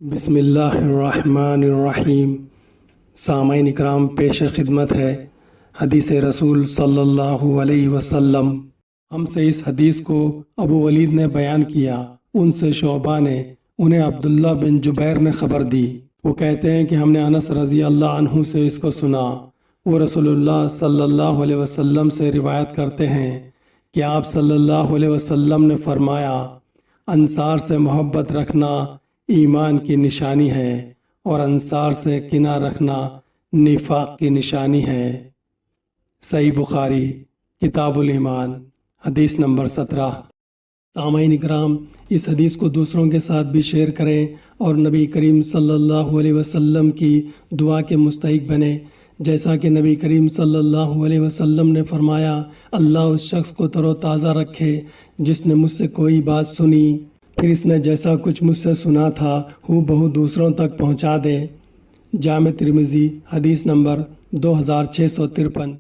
بسم اللہ الرحمن الرحیم۔ سامعین اکرام، پیش خدمت ہے حدیث رسول صلی اللہ علیہ وسلم۔ ہم سے اس حدیث کو ابو ولید نے بیان کیا، ان سے شعبہ نے، انہیں عبداللہ بن جبیر نے خبر دی۔ وہ کہتے ہیں کہ ہم نے انس رضی اللہ عنہ سے اس کو سنا۔ وہ رسول اللہ صلی اللہ علیہ وسلم سے روایت کرتے ہیں کہ آپ صلی اللہ علیہ وسلم نے فرمایا، انصار سے محبت رکھنا ایمان کی نشانی ہے اور انصار سے کنہ رکھنا نفاق کی نشانی ہے۔ صحیح بخاری کتاب الایمان حدیث نمبر 17۔ سامعین اکرام، اس حدیث کو دوسروں کے ساتھ بھی شیئر کریں اور نبی کریم صلی اللہ علیہ وسلم کی دعا کے مستحق بنیں، جیسا کہ نبی کریم صلی اللہ علیہ وسلم نے فرمایا، اللہ اس شخص کو تر و تازہ رکھے جس نے مجھ سے کوئی بات سنی، پھر اس نے جیسا کچھ مجھ سے سنا تھا ہو بہو دوسروں تک پہنچا دے۔ جامع ترمذی حدیث نمبر 2653۔